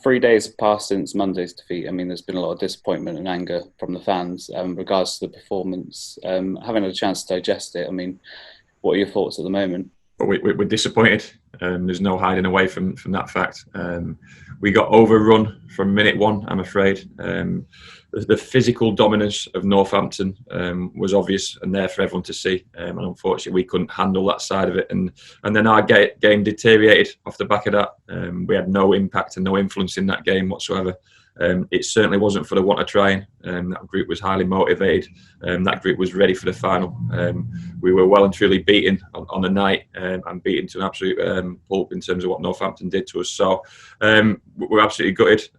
3 days have passed since Monday's defeat. I mean, there's been a lot of disappointment and anger from the fans in regards to the performance. Having had a chance to digest it, I mean, what are your thoughts at the moment? But we're disappointed. There's no hiding away from that fact. We got overrun from minute one, I'm afraid. The physical dominance of Northampton was obvious and there for everyone to see. And unfortunately, we couldn't handle that side of it. And then our game deteriorated off the back of that. We had no impact and no influence in that game whatsoever. It certainly wasn't for the want of trying. That group was highly motivated. That group was ready for the final. We were well and truly beaten on the night and beaten to an absolute pulp in terms of what Northampton did to us. So we're absolutely gutted.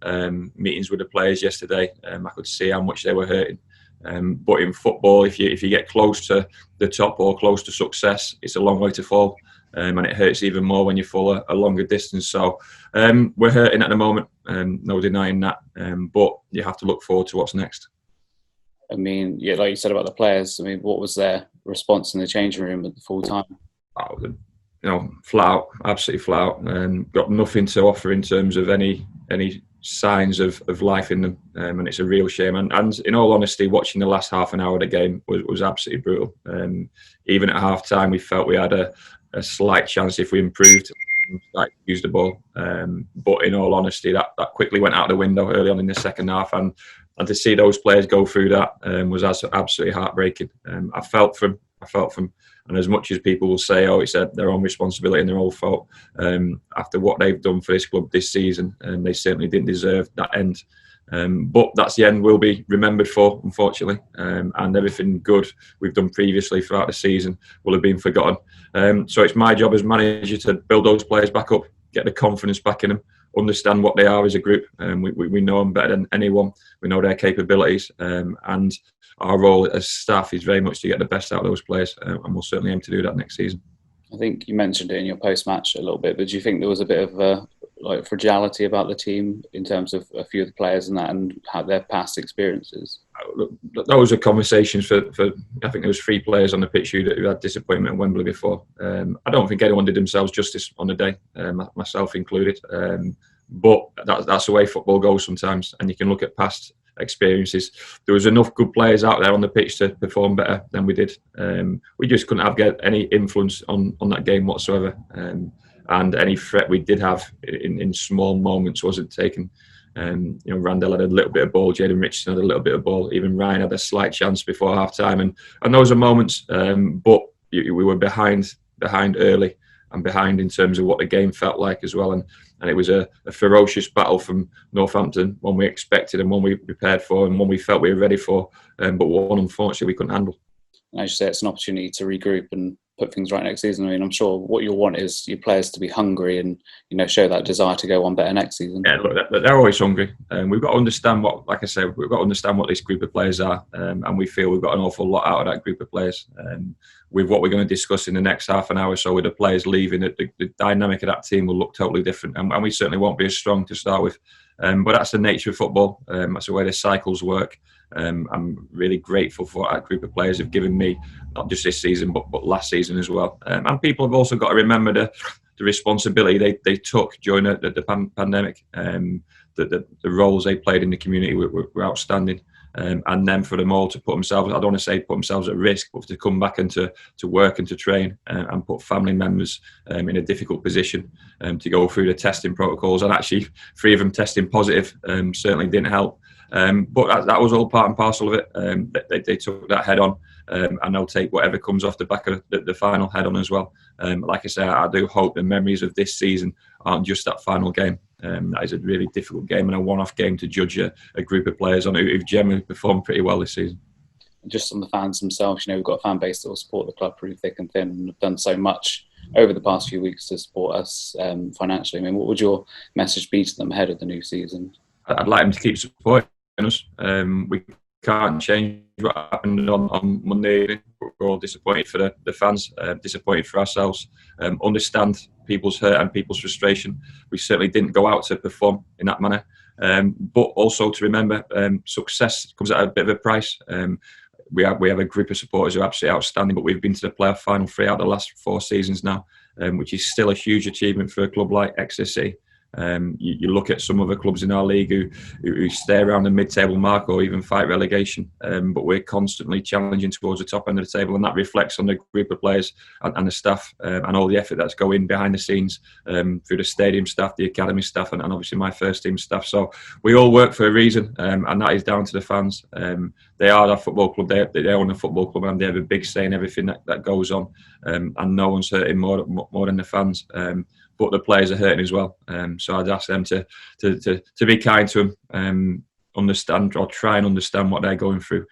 Meetings with the players yesterday, I could see how much they were hurting. But in football, if you get close to the top or close to success, it's a long way to fall. And it hurts even more when you fall a longer distance. So we're hurting at the moment, no denying that. But you have to look forward to what's next. I mean, yeah, like you said about the players, I mean, what was their response in the changing room at the full time? Flat out, absolutely flat out. Got nothing to offer in terms of any signs of life in them, and it's a real shame. And in all honesty, watching the last half an hour of the game was absolutely brutal. Even at half time, we felt we had a slight chance if we improved, like use the ball. But in all honesty, that quickly went out the window early on in the second half, and to see those players go through that was absolutely heartbreaking. I felt from, and as much as people will say, oh, it's their own responsibility and their own fault, after what they've done for this club this season, they certainly didn't deserve that end. But that's the end we'll be remembered for, unfortunately. And everything good we've done previously throughout the season will have been forgotten. So it's my job as manager to build those players back up, get the confidence back in them, understand what they are as a group. We know them better than anyone. We know their capabilities. And our role as staff is very much to get the best out of those players. And we'll certainly aim to do that next season. I think you mentioned it in your post-match a little bit, but do you think there was a bit of fragility about the team in terms of a few of the players and that, and how their past experiences? Those are conversations for I think there was 3 players on the pitch who had disappointment at Wembley before. I don't think anyone did themselves justice on the day, myself included. But that's the way football goes sometimes, and you can look at past experiences. There was enough good players out there on the pitch to perform better than we did. We just couldn't get any influence on that game whatsoever. And any threat we did have in small moments wasn't taken. Randall had a little bit of ball, Jaden Richardson had a little bit of ball, even Ryan had a slight chance before half time, and those are moments, but we were behind early and behind in terms of what the game felt like as well, and it was a ferocious battle from Northampton, one we expected and one we prepared for and one we felt we were ready for, but one unfortunately we couldn't handle. And as you say, it's an opportunity to regroup and put things right next season. I mean, I'm sure what you'll want is your players to be hungry and, show that desire to go on better next season. Yeah, look, they're always hungry. We've got to understand like I said, we've got to understand what this group of players are, and we feel we've got an awful lot out of that group of players. With what we're going to discuss in the next half an hour or so with the players leaving, the dynamic of that team will look totally different, and we certainly won't be as strong to start with. But that's the nature of football. That's the way the cycles work. I'm really grateful for what that group of players have given me, not just this season, but last season as well. And people have also got to remember the responsibility they took during the pandemic. The roles they played in the community were outstanding. And then for them all to put themselves, I don't want to say put themselves at risk, but to come back and to work and to train and put family members in a difficult position to go through the testing protocols. And actually 3 of them testing positive certainly didn't help. But that was all part and parcel of it. They took that head on, and they'll take whatever comes off the back of the final head on as well. Like I say, I do hope the memories of this season aren't just that final game. That is a really difficult game and a one-off game to judge a group of players on who've generally performed pretty well this season. Just on the fans themselves, we've got a fan base that will support the club through thick and thin and have done so much over the past few weeks to support us financially. I mean, what would your message be to them ahead of the new season? I'd like them to keep supporting us. We can't change what happened on Monday evening. We're all disappointed for the fans, disappointed for ourselves. Understand people's hurt and people's frustration. We certainly didn't go out to perform in that manner. But also to remember, success comes at a bit of a price. We have a group of supporters who are absolutely outstanding, but we've been to the playoff final 3 out of the last 4 seasons now, which is still a huge achievement for a club like Exeter City. You look at some other clubs in our league who stay around the mid-table mark or even fight relegation, but we're constantly challenging towards the top end of the table, and that reflects on the group of players and the staff and all the effort that's going behind the scenes through the stadium staff, the academy staff, and obviously my first team staff. So we all work for a reason, and that is down to the fans. They are our football club. They own the football club, and they have a big say in everything that goes on. And no one's hurting more than the fans. But the players are hurting as well. So I'd ask them to be kind to them, understand or try and understand what they're going through,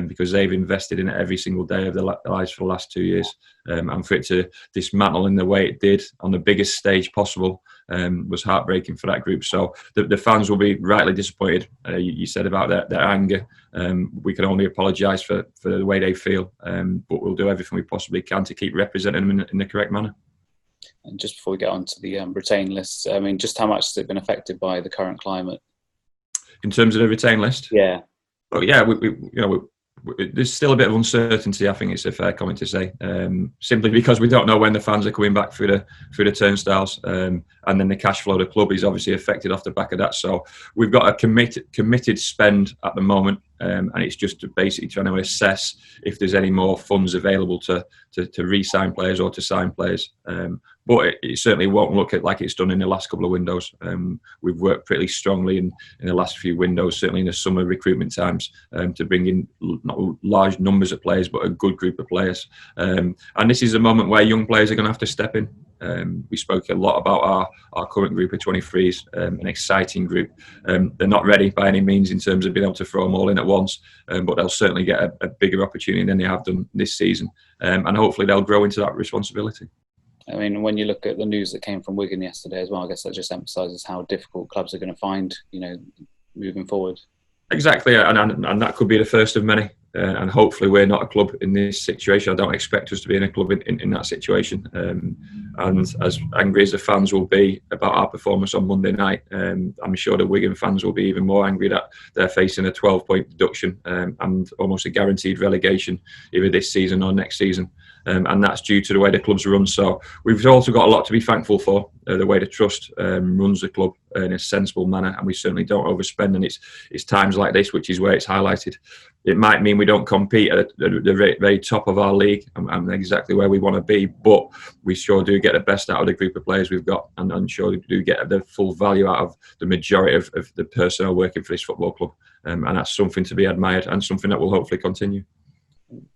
because they've invested in it every single day of their lives for the last 2 years. And for it to dismantle in the way it did on the biggest stage possible was heartbreaking for that group. So the fans will be rightly disappointed. You said about their anger. We can only apologise for the way they feel, but we'll do everything we possibly can to keep representing them in the correct manner. And just before we get on to the retain list, I mean, just how much has it been affected by the current climate? In terms of the retain list? Yeah. Well, yeah, there's still a bit of uncertainty, I think it's a fair comment to say, simply because we don't know when the fans are coming back through the turnstiles, and then the cash flow of the club is obviously affected off the back of that. So we've got a committed spend at the moment, and it's just basically trying to assess if there's any more funds available to re-sign players or to sign players. But it certainly won't look like it's done in the last couple of windows. We've worked pretty strongly in the last few windows, certainly in the summer recruitment times, to bring in not large numbers of players, but a good group of players. And this is a moment where young players are going to have to step in. We spoke a lot about our current group of 23s, an exciting group. They're not ready by any means in terms of being able to throw them all in at once, but they'll certainly get a bigger opportunity than they have done this season. And hopefully they'll grow into that responsibility. I mean, when you look at the news that came from Wigan yesterday as well, I guess that just emphasises how difficult clubs are going to find, moving forward. Exactly, and that could be the first of many. And hopefully we're not a club in this situation. I don't expect us to be in a club in that situation. And as angry as the fans will be about our performance on Monday night, I'm sure the Wigan fans will be even more angry that they're facing a 12-point deduction and almost a guaranteed relegation either this season or next season. And that's due to the way the club's run. So we've also got a lot to be thankful for, the way the trust runs the club in a sensible manner, and we certainly don't overspend. And it's times like this which is where it's highlighted. It might mean we don't compete at the very top of our league and exactly where we want to be, but we sure do get the best out of the group of players we've got, and I'm sure we do get the full value out of the majority of the personnel working for this football club. And that's something to be admired and something that will hopefully continue.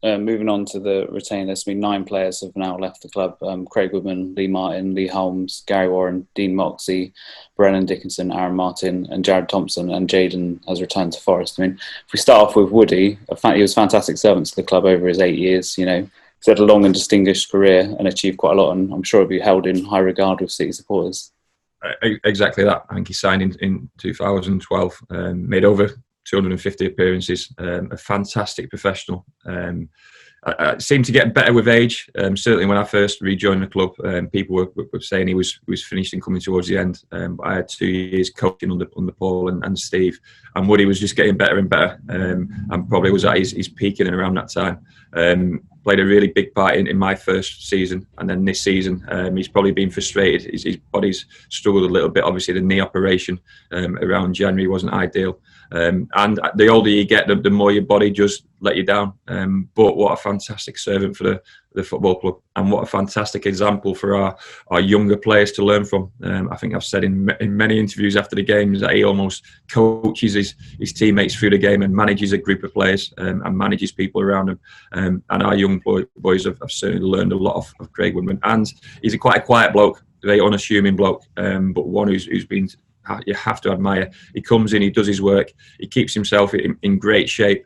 Moving on to the retain list, I mean, 9 players have now left the club. Craig Woodman, Lee Martin, Lee Holmes, Gary Warren, Dean Moxie, Brennan Dickinson, Aaron Martin and Jared Thompson, and Jayden has returned to Forest. I mean, if we start off with Woody, he was a fantastic servant to the club over his 8 years. He's had a long and distinguished career and achieved quite a lot, and I'm sure he'll be held in high regard with City supporters. Exactly that. I think he signed in 2012, made over 250 appearances, a fantastic professional. I seemed to get better with age. Certainly when I first rejoined the club, people were saying he was finished and coming towards the end. But I had 2 years coaching under Paul and Steve, and Woody was just getting better and better, and probably was at his peak in and around that time. Played a really big part in my first season, and then this season he's probably been frustrated. His body's struggled a little bit. Obviously the knee operation around January wasn't ideal. And the older you get, the more your body just let you down. But what a fantastic servant for the football club, and what a fantastic example for our younger players to learn from. I think I've said in many interviews after the games that he almost coaches his teammates through the game and manages a group of players and manages people around him. And our young boys have certainly learned a lot of Craig Woodman. And he's quite a quiet bloke, very unassuming bloke, but one who's been, you have to admire. He comes in, he does his work, he keeps himself in great shape,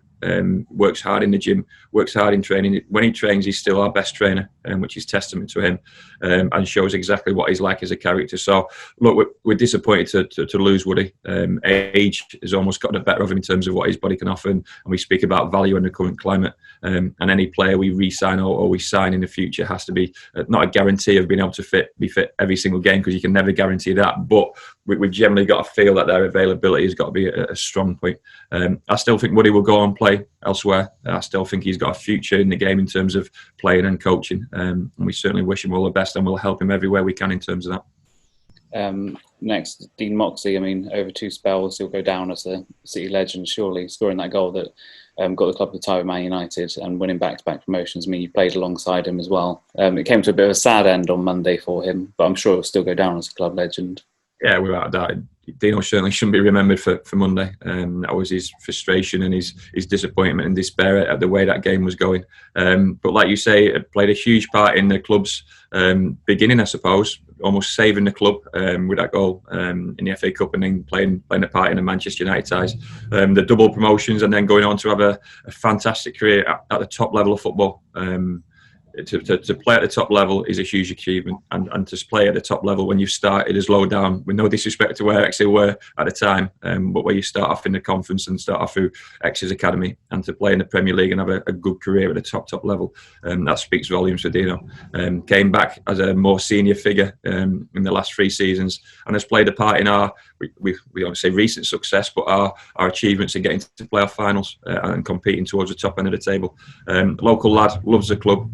works hard in the gym, works hard in training. When he trains, he's still our best trainer, which is testament to him, and shows exactly what he's like as a character. So, look, we're disappointed to lose Woody. Age has almost got the better of him in terms of what his body can offer, and we speak about value in the current climate. And any player we re-sign or we sign in the future has to be not a guarantee of being able to be fit every single game, because you can never guarantee that. But we've generally got to feel that their availability has got to be a strong point. I still think Woody will go on and play elsewhere. I still think he's got a future in the game in terms of playing and coaching. And we certainly wish him all the best, and we'll help him everywhere we can in terms of that. next, Dean Moxie. I mean, over 2 spells, he'll go down as a City legend, surely, scoring that goal that got the club to tie with Man United and winning back-to-back promotions. I mean, you played alongside him as well. It came to a bit of a sad end on Monday for him, but I'm sure he'll still go down as a club legend. Yeah, without a doubt. Dino certainly shouldn't be remembered for Monday. That was his frustration and his disappointment and despair at the way that game was going. But like you say, it played a huge part in the club's beginning, I suppose, almost saving the club with that goal in the FA Cup, and then playing a part in the Manchester United ties. The double promotions, and then going on to have a fantastic career at the top level of football. To play at the top level is a huge achievement, and to play at the top level when you started as low down, with no disrespect to where Exeter were at the time, but where you start off in the conference and start off through Exeter's academy, and to play in the Premier League and have a good career at the top level, that speaks volumes for Dino. Came back as a more senior figure in the last 3 seasons, and has played a part in our, we don't say recent success, but our achievements in getting to playoff finals and competing towards the top end of the table. Local lad, loves the club.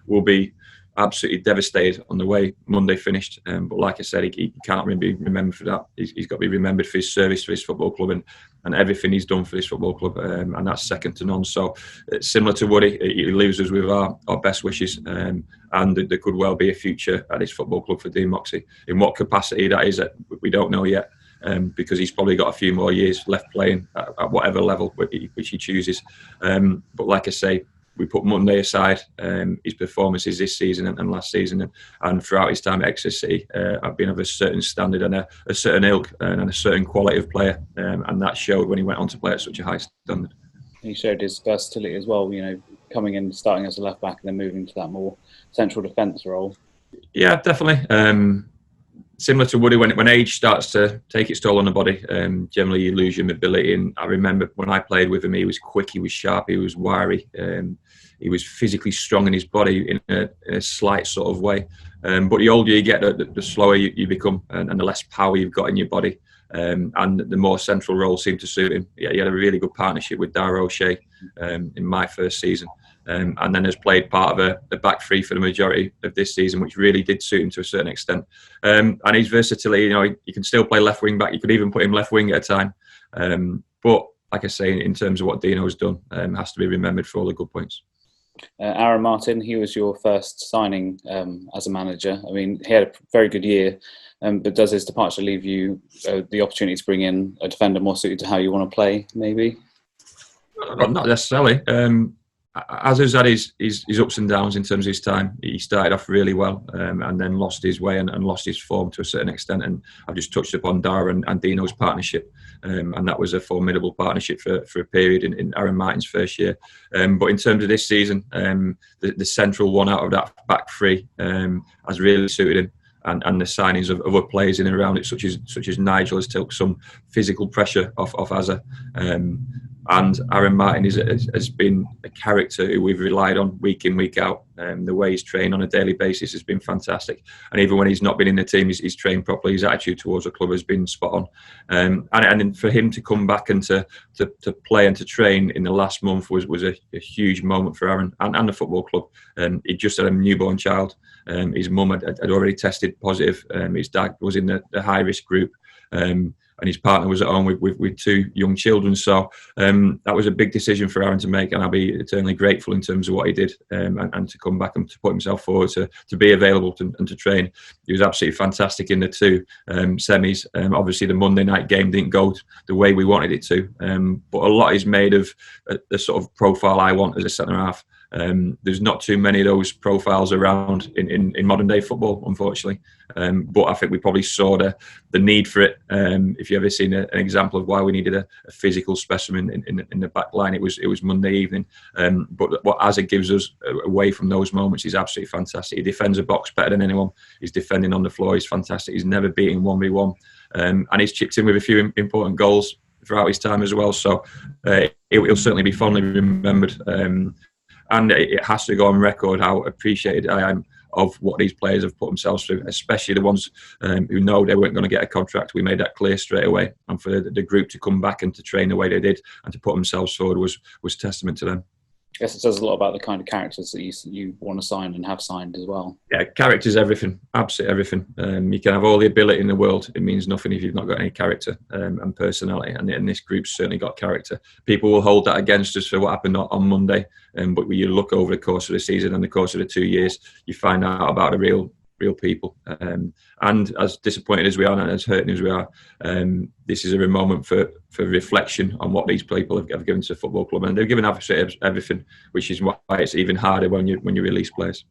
Will be absolutely devastated on the way Monday finished. But like I said, he can't really be remembered for that. He's got to be remembered for his service for his football club and everything he's done for this football club. And that's second to none. So similar to Woody, he leaves us with our best wishes. And there could well be a future at this football club for Dean Moxie. In what capacity that is, we don't know yet. Because he's probably got a few more years left playing at whatever level which he chooses. But like I say, we put Monday aside. His performances this season and last season and throughout his time at Exeter City have been of a certain standard and a certain ilk and a certain quality of player, and that showed when he went on to play at such a high standard. He showed his versatility as well, coming in, starting as a left back and then moving to that more central defence role. Yeah, definitely. Similar to Woody, when age starts to take its toll on the body, generally you lose your mobility. And I remember when I played with him, he was quick, he was sharp, he was wiry, he was physically strong in his body in a slight sort of way. But the older you get, the slower you become, and the less power you've got in your body. And the more central role seemed to suit him. Yeah, he had a really good partnership with Darragh O'Shea in my first season. And then has played part of a back three for the majority of this season, which really did suit him to a certain extent. And his versatility, you can still play left wing back. You could even put him left wing at a time. But like I say, in terms of what Dino's done, has to be remembered for all the good points. Aaron Martin, he was your first signing as a manager. I mean, he had a very good year, but does his departure leave you the opportunity to bring in a defender more suited to how you want to play, maybe? Not necessarily. As has had his ups and downs in terms of his time. He started off really well and then lost his way and lost his form to a certain extent. And I've just touched upon Darragh and Dino's partnership. And that was a formidable partnership for a period in Aaron Martin's first year. But in terms of this season, the central one out of that back three has really suited him. And the signings of other players in and around it, such as Nigel, has took some physical pressure off Azza. And Aaron Martin has been a character who we've relied on week in, week out. The way he's trained on a daily basis has been fantastic. And even when he's not been in the team, he's trained properly. His attitude towards the club has been spot on. And for him to come back and to play and to train in the last month was a huge moment for Aaron and the football club. He just had a newborn child. His mum had already tested positive. His dad was in the high-risk group. And his partner was at home with 2 young children. So that was a big decision for Aaron to make, and I'll be eternally grateful in terms of what he did and to come back and to put himself forward to be available and to train. He was absolutely fantastic in the 2 semis. Obviously, the Monday night game didn't go the way we wanted it to, but a lot is made of the sort of profile I want as a centre-half. There's not too many of those profiles around in modern day football, unfortunately. But I think we probably saw the need for it. If you ever seen an example of why we needed a physical specimen in the back line, it was Monday evening. But what Azza gives us away from those moments is absolutely fantastic. He defends a box better than anyone. He's defending on the floor. He's fantastic. He's never beaten 1v1. And he's chipped in with a few important goals throughout his time as well. So he'll certainly be fondly remembered. And it has to go on record how appreciated I am of what these players have put themselves through, especially the ones who know they weren't going to get a contract. We made that clear straight away. And for the group to come back and to train the way they did and to put themselves forward was testament to them. I guess it says a lot about the kind of characters that you want to sign and have signed as well. Yeah, character's everything, absolutely everything. You can have all the ability in the world. It means nothing if you've not got any character and personality. And this group's certainly got character. People will hold that against us for what happened on Monday. But when you look over the course of the season and the course of the 2 years, you find out about the real people. And as disappointed as we are and as hurting as we are, this is a moment for reflection on what these people have given to the football club. And they've given absolutely everything, which is why it's even harder when you release players.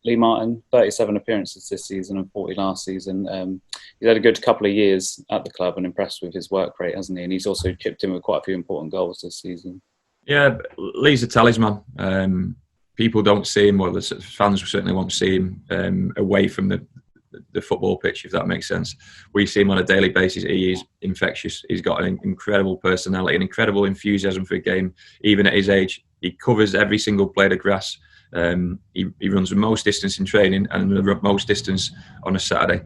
Lee Martin, 37 appearances this season and 40 last season. He's had a good couple of years at the club and impressed with his work rate, hasn't he? And he's also chipped in with quite a few important goals this season. Yeah, Lee's a talisman. People don't see him, well, the fans certainly won't see him away from the football pitch, if that makes sense. We see him on a daily basis. He is infectious. He's got an incredible personality, an incredible enthusiasm for the game, even at his age. He covers every single blade of grass. He runs the most distance in training and the most distance on a Saturday.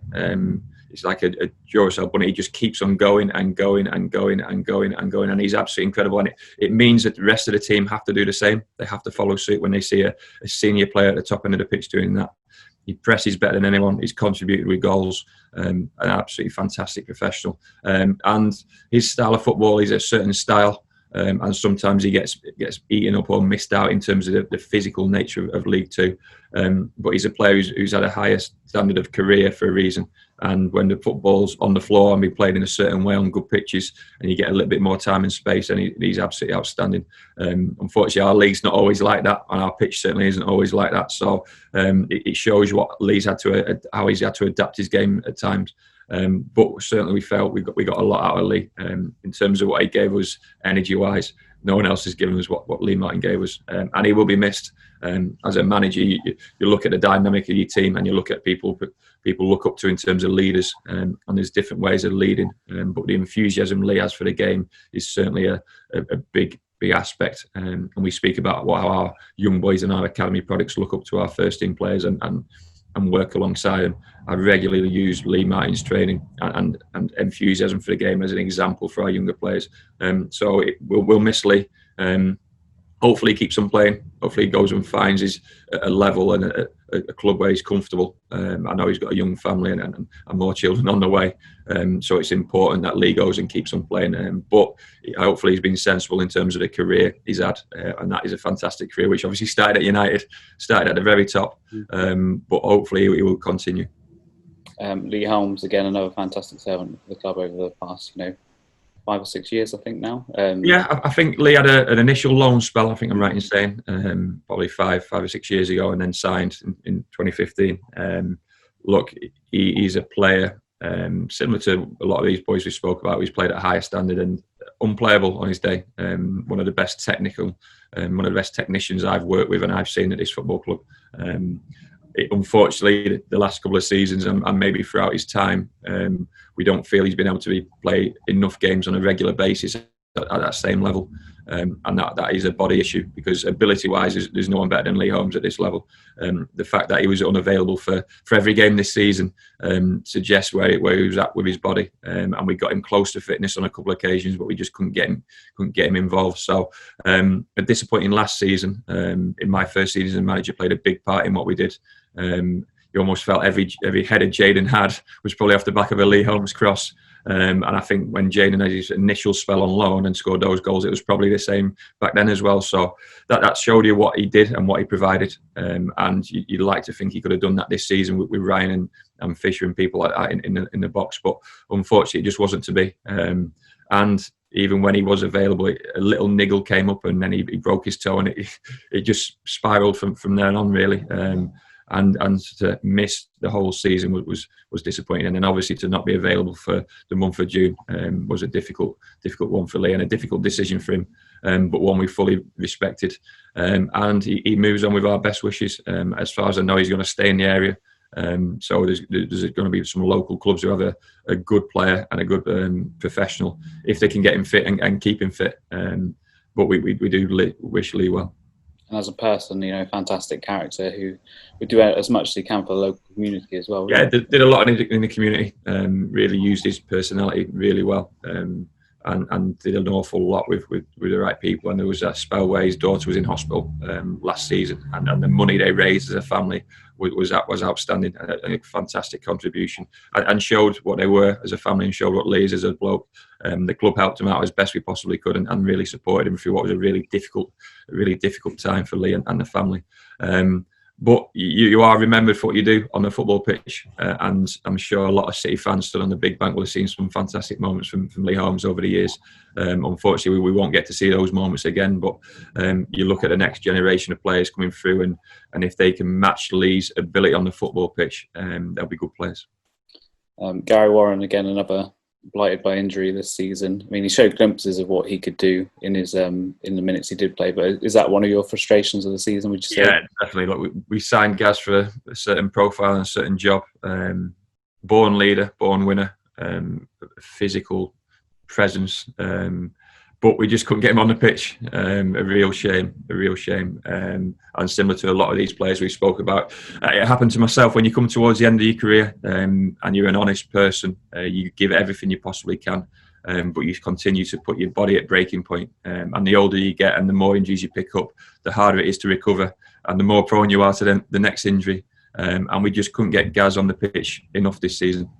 It's like a Duracell bunny. He just keeps on going and going and going and going and going, and he's absolutely incredible. And it means that the rest of the team have to do the same. They have to follow suit when they see a senior player at the top end of the pitch doing that. He presses better than anyone. He's contributed with goals. An absolutely fantastic professional. And his style of football is a certain style. And sometimes he gets eaten up or missed out in terms of the physical nature of League Two. But he's a player who's had a higher standard of career for a reason. And when the football's on the floor and be played in a certain way on good pitches, and you get a little bit more time and space, and he's absolutely outstanding. Unfortunately, our league's not always like that, and our pitch certainly isn't always like that. So it shows you what Lee's had to, how he's had to adapt his game at times. But certainly we felt we got a lot out of Lee in terms of what he gave us energy-wise. No one else has given us what Lee Martin gave us, and he will be missed. As a manager, you look at the dynamic of your team, and you look at people look up to in terms of leaders, and there's different ways of leading. But the enthusiasm Lee has for the game is certainly a big aspect. And we speak about how our young boys and our academy products look up to our first team players and work alongside them. I regularly use Lee Martin's training and enthusiasm for the game as an example for our younger players. So we'll miss Lee. Hopefully he keeps on playing. Hopefully he goes and finds his a level and a club where he's comfortable. I know he's got a young family and more children on the way. So it's important that Lee goes and keeps on playing. But hopefully he's been sensible in terms of the career he's had. And that is a fantastic career, which obviously started at United, started at the very top. But hopefully he will continue. Lee Holmes, again, another fantastic servant for the club over the past, 5 or 6 years, I think now. Yeah, I think Lee had an initial loan spell, I think I'm right in saying, probably 5 or 6 years ago, and then signed in 2015. Look, he's a player similar to a lot of these boys we spoke about. He's played at a higher standard and unplayable on his day. One of the best technicians I've worked with and I've seen at this football club. Unfortunately, the last couple of seasons and maybe throughout his time, we don't feel he's been able to play enough games on a regular basis at that same level. And that is a body issue, because ability-wise, there's no one better than Lee Holmes at this level. The fact that he was unavailable for every game this season suggests where he was at with his body. And we got him close to fitness on a couple of occasions, but we just couldn't get him involved. So a disappointing last season. In my first season as manager, played a big part in what we did. You almost felt every header Jayden had was probably off the back of a Lee Holmes cross. And I think when Jayden had his initial spell on loan and scored those goals, it was probably the same back then as well. So that showed you what he did and what he provided. And you'd like to think he could have done that this season with Ryan and Fisher and people like that in the box. But unfortunately, it just wasn't to be. And even when he was available, a little niggle came up and then he broke his toe, and it just spiralled from there on, really. And to miss the whole season was disappointing. And then obviously to not be available for the month of June was a difficult one for Lee and a difficult decision for him, but one we fully respected. And he moves on with our best wishes. As far as I know, he's going to stay in the area. So there's going to be some local clubs who have a good player and a good professional if they can get him fit and keep him fit. But we do wish Lee well. And as a person, fantastic character who would do as much as he can for the local community as well. Yeah, did a lot in the community. Really used his personality really well. And and did an awful lot with the right people. And there was a spell where his daughter was in hospital last season, and the money they raised as a family was outstanding. A fantastic contribution, and showed what they were as a family, and showed what Lee is as a bloke. The club helped him out as best we possibly could, and really supported him through what was a really difficult time for Lee and the family. But you are remembered for what you do on the football pitch, and I'm sure a lot of City fans stood on the big bank will have seen some fantastic moments from Lee Holmes over the years. Unfortunately, we won't get to see those moments again, but you look at the next generation of players coming through, and if they can match Lee's ability on the football pitch, they'll be good players. Gary Warren, again, another blighted by injury this season. I mean, he showed glimpses of what he could do in his in the minutes he did play. But is that one of your frustrations of the season, would you say? Yeah, definitely. Look, we signed Gaz for a certain profile and a certain job. Born leader, born winner, physical presence. But we just couldn't get him on the pitch. A real shame. And similar to a lot of these players we spoke about, it happened to myself. When you come towards the end of your career and you're an honest person, you give everything you possibly can, but you continue to put your body at breaking point. And the older you get and the more injuries you pick up, the harder it is to recover and the more prone you are to the next injury. And we just couldn't get Gaz on the pitch enough this season.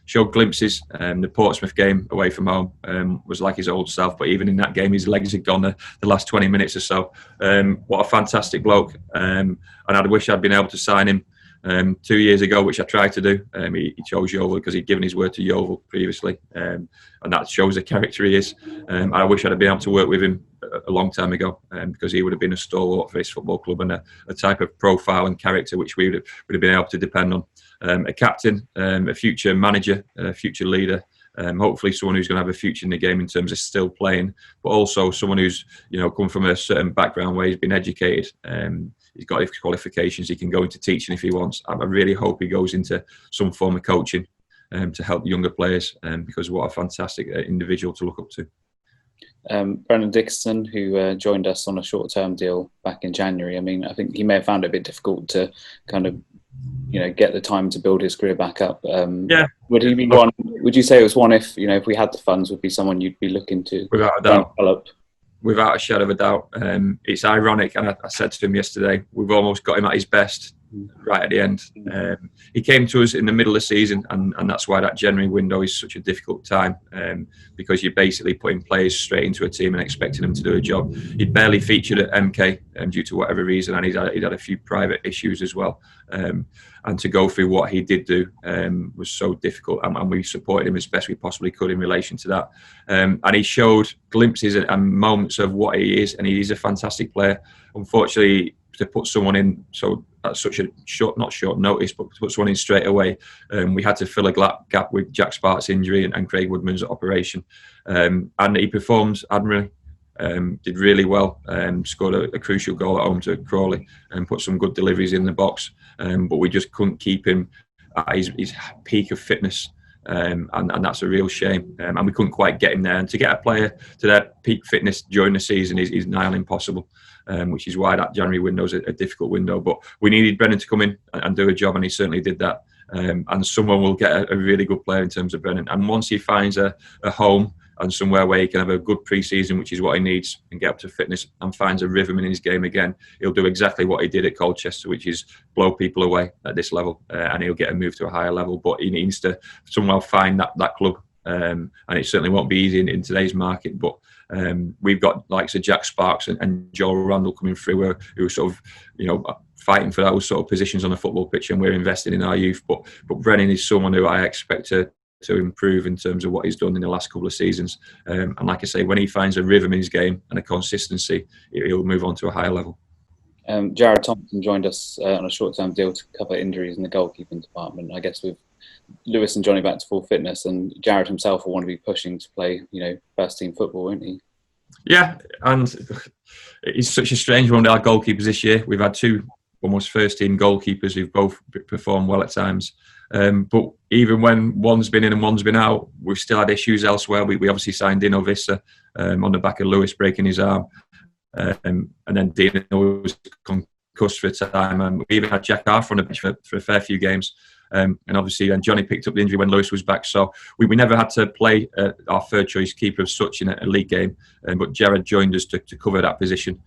Showed glimpses. The Portsmouth game away from home was like his old self, but even in that game, his legs had gone the last 20 minutes or so. What a fantastic bloke. And I wish I'd been able to sign him 2 years ago, which I tried to do. He chose Yeovil because he'd given his word to Yeovil previously. And that shows the character he is. I wish I'd have been able to work with him a long time ago, because he would have been a stalwart for his football club and a type of profile and character which we would have been able to depend on. A captain, a future manager, a future leader, hopefully someone who's going to have a future in the game in terms of still playing, but also someone who's come from a certain background where he's been educated. He's got his qualifications. He can go into teaching if he wants. I really hope he goes into some form of coaching to help younger players, because what a fantastic individual to look up to. Brendan Dickinson, who joined us on a short-term deal back in January. I mean, I think he may have found it a bit difficult to kind of, get the time to build his career back up. Yeah. Would he be one? Would you say it was one if we had the funds, would be someone you'd be looking to without a doubt? Develop? Without a shadow of a doubt. It's ironic, and I said to him yesterday, we've almost got him at his best right at the end. He came to us in the middle of the season, and that's why that January window is such a difficult time, because you're basically putting players straight into a team and expecting them to do a job. He'd barely featured at MK due to whatever reason, and he'd had a few private issues as well. And to go through what he did do was so difficult, and we supported him as best we possibly could in relation to that. And he showed glimpses and moments of what he is, and he's a fantastic player. Unfortunately, to put someone in at such a not short notice, but to put someone in straight away, we had to fill a gap with Jack Sparks' injury and Craig Woodman's operation. And he performed admirably. Did really well, scored a crucial goal at home to Crawley and put some good deliveries in the box, but we just couldn't keep him at his peak of fitness, and that's a real shame, and we couldn't quite get him there. And to get a player to their peak fitness during the season is nigh on impossible, which is why that January window is a difficult window. But we needed Brennan to come in and do a job, and he certainly did that. And someone will get a really good player in terms of Brennan, and once he finds a home and somewhere where he can have a good pre-season, which is what he needs, and get up to fitness and finds a rhythm in his game again, he'll do exactly what he did at Colchester, which is blow people away at this level, and he'll get a move to a higher level. But he needs to somehow find that club, and it certainly won't be easy in today's market. But we've got likes of Jack Sparks and Joel Randall coming through, who are sort of fighting for those sort of positions on the football pitch, and we're investing in our youth. But Brennan is someone who I expect to improve in terms of what he's done in the last couple of seasons. And like I say, when he finds a rhythm in his game and a consistency, he'll move on to a higher level. Jared Thompson joined us on a short-term deal to cover injuries in the goalkeeping department. I guess with Lewis and Johnny back to full fitness, and Jared himself will want to be pushing to play, first-team football, won't he? Yeah, and it's such a strange one with our goalkeepers this year. We've had two almost first-team goalkeepers who've both performed well at times. But even when one's been in and one's been out, we've still had issues elsewhere. We obviously signed Dino Vissa on the back of Lewis breaking his arm. And then Dino was concussed for a time. And we even had Jack Arthur on the bench for a fair few games. And obviously, Johnny picked up the injury when Lewis was back. So we never had to play our third choice keeper as such in a league game. But Jared joined us to cover that position.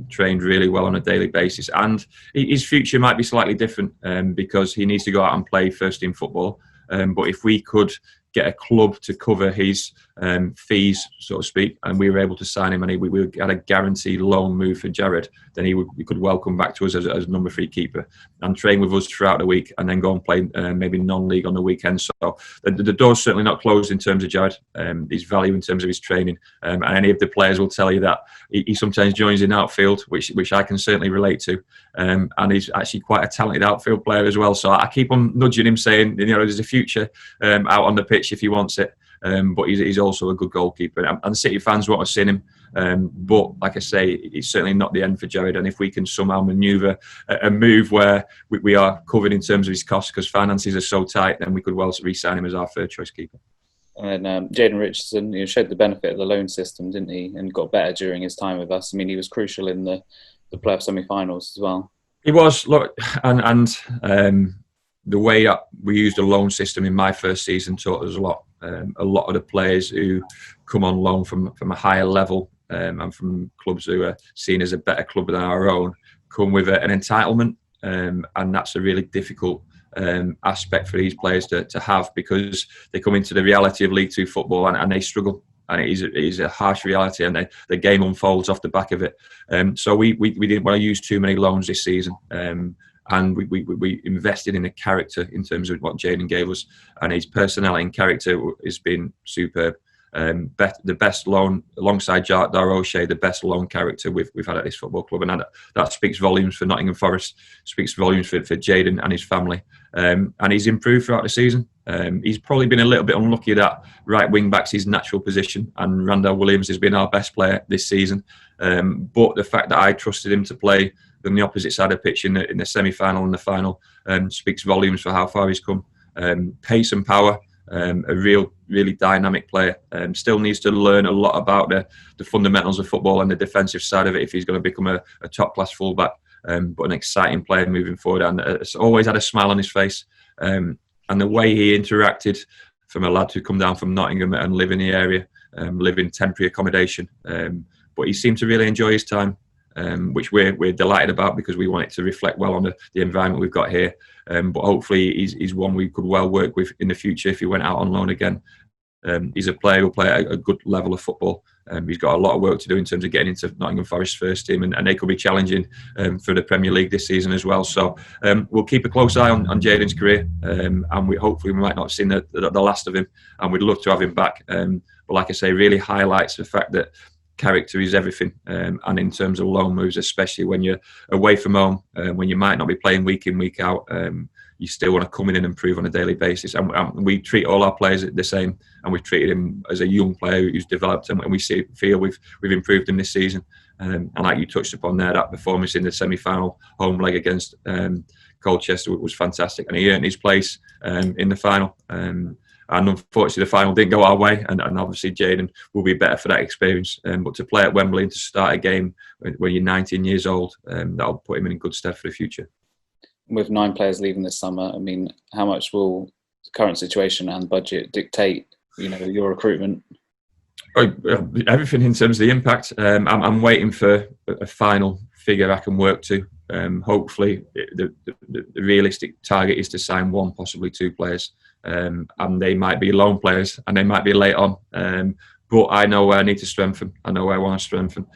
Trained really well on a daily basis, and his future might be slightly different because he needs to go out and play first team football. But if we could get a club to cover his fees, so to speak, and we were able to sign him, and we had a guaranteed loan move for Jared, then he could well come back to us as number 3 keeper and train with us throughout the week, and then go and play maybe non-league on the weekend. So the door's certainly not closed in terms of Jared. His value in terms of his training, and any of the players will tell you that he sometimes joins in outfield, which I can certainly relate to, and he's actually quite a talented outfield player as well. So I keep on nudging him, saying, there's a future out on the pitch if he wants it. But he's also a good goalkeeper, and City fans want to see him. But like I say, it's certainly not the end for Jared. And if we can somehow manoeuvre a move where we are covered in terms of his costs because finances are so tight, then we could well re-sign him as our third choice keeper. And Jayden Richardson, showed the benefit of the loan system, didn't he? And got better during his time with us. I mean, he was crucial in the playoff semi-finals as well. He was. Look, and the way that we used a loan system in my first season taught us a lot. A lot of the players who come on loan from a higher level and from clubs who are seen as a better club than our own come with an entitlement, and that's a really difficult aspect for these players to have, because they come into the reality of League Two football and they struggle. And it is a harsh reality, and the game unfolds off the back of it. So we didn't want to use too many loans this season. And we invested in a character in terms of what Jayden gave us, and his personality and character has been superb. The best loan alongside Dar O'Shea, the best loan character we've had at this football club, and that speaks volumes for Nottingham Forest, speaks volumes for Jayden and his family. And he's improved throughout the season. He's probably been a little bit unlucky that right wing back's his natural position, and Randall Williams has been our best player this season. But the fact that I trusted him to play on the opposite side of the pitch in the semi-final and the final speaks volumes for how far he's come. Pace and power, a really dynamic player. Still needs to learn a lot about the fundamentals of football and the defensive side of it if he's going to become a top-class fullback. But an exciting player moving forward, and it's always had a smile on his face. And the way he interacted from a lad who come down from Nottingham and live in the area, live in temporary accommodation. But he seemed to really enjoy his time, which we're delighted about, because we want it to reflect well on the environment we've got here. But hopefully he's one we could well work with in the future if he went out on loan again. He's a player who'll play at a good level of football. He's got a lot of work to do in terms of getting into Nottingham Forest first team, and they could be challenging for the Premier League this season as well. So we'll keep a close eye on Jayden's career, and hopefully we might not have seen the last of him, and we'd love to have him back. But like I say, really highlights the fact that character is everything, and in terms of loan moves, especially when you're away from home, when you might not be playing week in, week out, you still want to come in and improve on a daily basis. And we treat all our players the same, and we've treated him as a young player who's developed, and we feel we've improved him this season. And like you touched upon there, that performance in the semi-final home leg against Colchester was fantastic, and he earned his place in the final. And unfortunately, the final didn't go our way, and obviously Jayden will be better for that experience. But to play at Wembley and to start a game when you're 19 years old, that'll put him in good stead for the future. With 9 players leaving this summer, I mean, how much will the current situation and budget dictate, your recruitment? Everything in terms of the impact. I'm waiting for a final figure I can work to. Hopefully, the realistic target is to sign 1, possibly 2 players. And they might be loan players, and they might be late on. But I know where I need to strengthen. I know where I want to strengthen.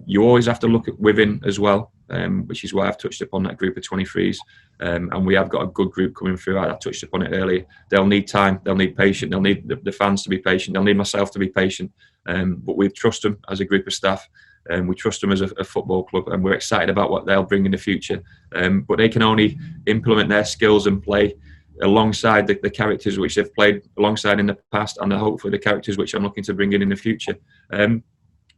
You always have to look at within as well, which is why I've touched upon that group of 23s. And we have got a good group coming through. I touched upon it earlier. They'll need time. They'll need patience. They'll need the fans to be patient. They'll need myself to be patient. But we trust them as a group of staff. We trust them as a football club, and we're excited about what they'll bring in the future. But they can only implement their skills and play alongside the characters which they've played alongside in the past, and hopefully the characters which I'm looking to bring in the future.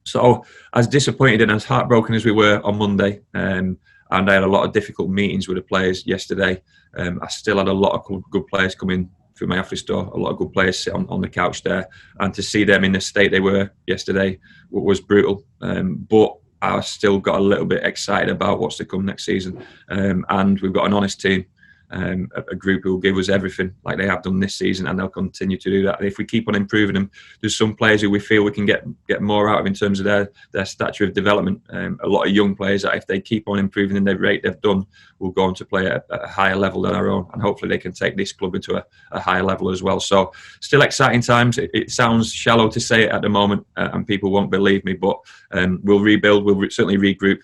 So as disappointed and as heartbroken as we were on Monday, and I had a lot of difficult meetings with the players yesterday, I still had a lot of good players come in through my office door, a lot of good players sit on the couch there, and to see them in the state they were yesterday was brutal. But I still got a little bit excited about what's to come next season, and we've got an honest team. a group who will give us everything like they have done this season, and they'll continue to do that. And if we keep on improving them, there's some players who we feel we can get more out of in terms of their stature of development. A lot of young players that if they keep on improving in the rate they've done, will go on to play at a higher level than our own, and hopefully they can take this club into a higher level as well. So still exciting times. It sounds shallow to say it at the moment, and people won't believe me, but we'll rebuild, we'll certainly regroup.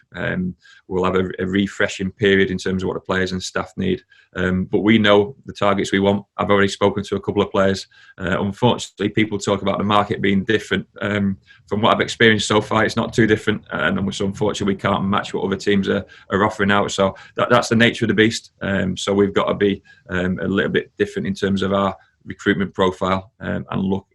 We'll have a refreshing period in terms of what the players and staff need. But we know the targets we want. I've already spoken to a couple of players. Unfortunately, people talk about the market being different. From what I've experienced so far, it's not too different. And unfortunately, we can't match what other teams are offering out. So that's the nature of the beast. So we've got to be a little bit different in terms of our recruitment profile, and look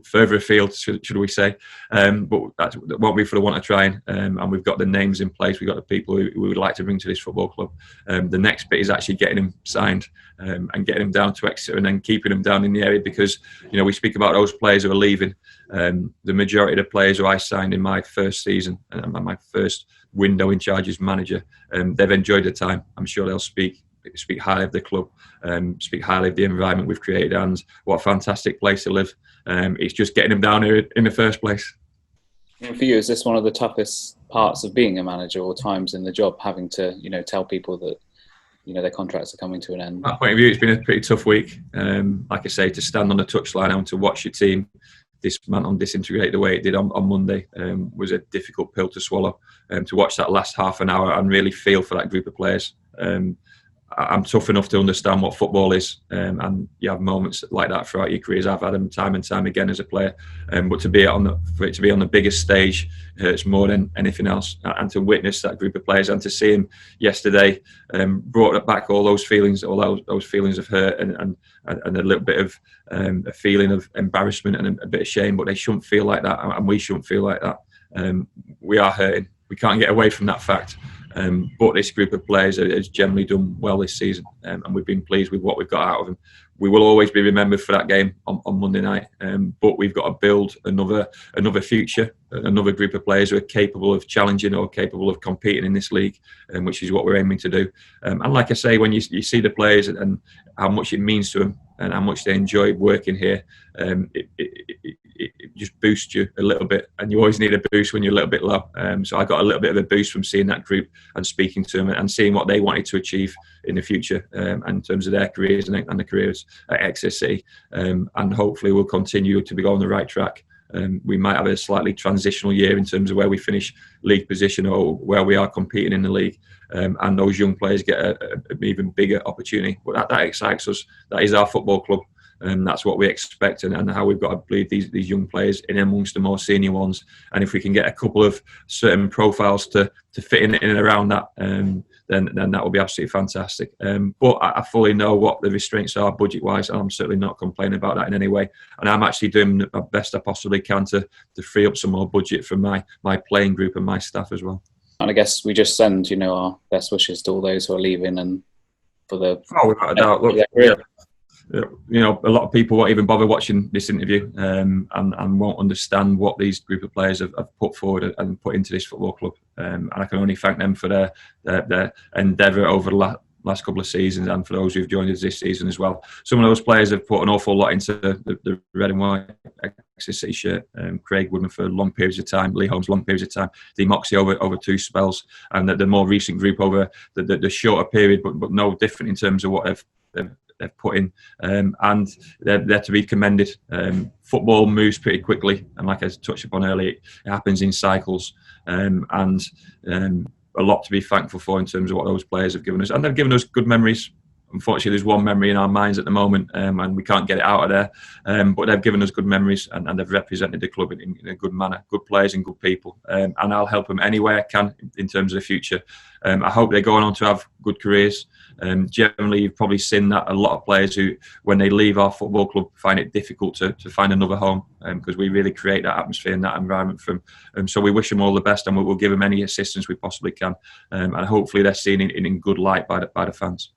further afield, should we say. But that won't be for the want of trying. And we've got the names in place. We've got the people who we would like to bring to this football club. The next bit is actually getting them signed, and getting them down to Exeter, and then keeping them down in the area, because we speak about those players who are leaving. The majority of the players who I signed in my first season and my first window in charge as manager, they've enjoyed the time. I'm sure they'll speak highly of the club, speak highly of the environment we've created, and what a fantastic place to live. It's just getting them down here in the first place. For you, is this one of the toughest parts of being a manager, or times in the job, having to tell people that their contracts are coming to an end? From that point of view, it's been a pretty tough week. Like I say, to stand on the touchline and to watch your team dismantle and disintegrate the way it did on Monday was a difficult pill to swallow. To watch that last half an hour and really feel for that group of players. I'm tough enough to understand what football is, and you have moments like that throughout your careers. I've had them time and time again as a player, but for it to be on the biggest stage hurts more than anything else. And to witness that group of players and to see him yesterday brought back all those feelings of hurt and a little bit of a feeling of embarrassment and a bit of shame. But they shouldn't feel like that, and we shouldn't feel like that. We are hurting. We can't get away from that fact. But this group of players has generally done well this season, and we've been pleased with what we've got out of them. We will always be remembered for that game on Monday night, but we've got to build another future, another group of players who are capable of challenging or capable of competing in this league, which is what we're aiming to do. And like I say, when you see the players and how much it means to them and how much they enjoy working here, it just boosts you a little bit, and you always need a boost when you're a little bit low. So I got a little bit of a boost from seeing that group and speaking to them and seeing what they wanted to achieve in the future, in terms of their careers and the careers at Exeter City. And hopefully we'll continue to be on the right track. We might have a slightly transitional year in terms of where we finish league position or where we are competing in the league, and those young players get an even bigger opportunity. But that excites us. That is our football club. And that's what we expect, and how we've got to bleed these young players in amongst the more senior ones. And if we can get a couple of certain profiles to fit in and around that, then that will be absolutely fantastic. But I fully know what the restraints are budget-wise, and I'm certainly not complaining about that in any way. And I'm actually doing the best I possibly can to free up some more budget from my playing group and my staff as well. And I guess we just send our best wishes to all those who are leaving, and for the without a doubt. Look, yeah. A lot of people won't even bother watching this interview, and won't understand what these group of players have put forward and put into this football club. And I can only thank them for their endeavour over the last couple of seasons, and for those who've joined us this season as well. Some of those players have put an awful lot into the red and white Exeter City shirt. Craig Woodman for long periods of time, Lee Holmes long periods of time, Moxie over two spells, and the more recent group over the shorter period, but no different in terms of what they've put in, and they're to be commended. Football moves pretty quickly, and like I touched upon earlier, it happens in cycles, and a lot to be thankful for in terms of what those players have given us, and they've given us good memories. Unfortunately, there's one memory in our minds at the moment, and we can't get it out of there. But they've given us good memories, and they've represented the club in a good manner, good players and good people. And I'll help them any way I can in terms of the future. I hope they're going on to have good careers. Generally, you've probably seen that a lot of players who, when they leave our football club, find it difficult to find another home, because we really create that atmosphere and that environment for them. So we wish them all the best, and we'll give them any assistance we possibly can. And hopefully they're seen in good light by the fans.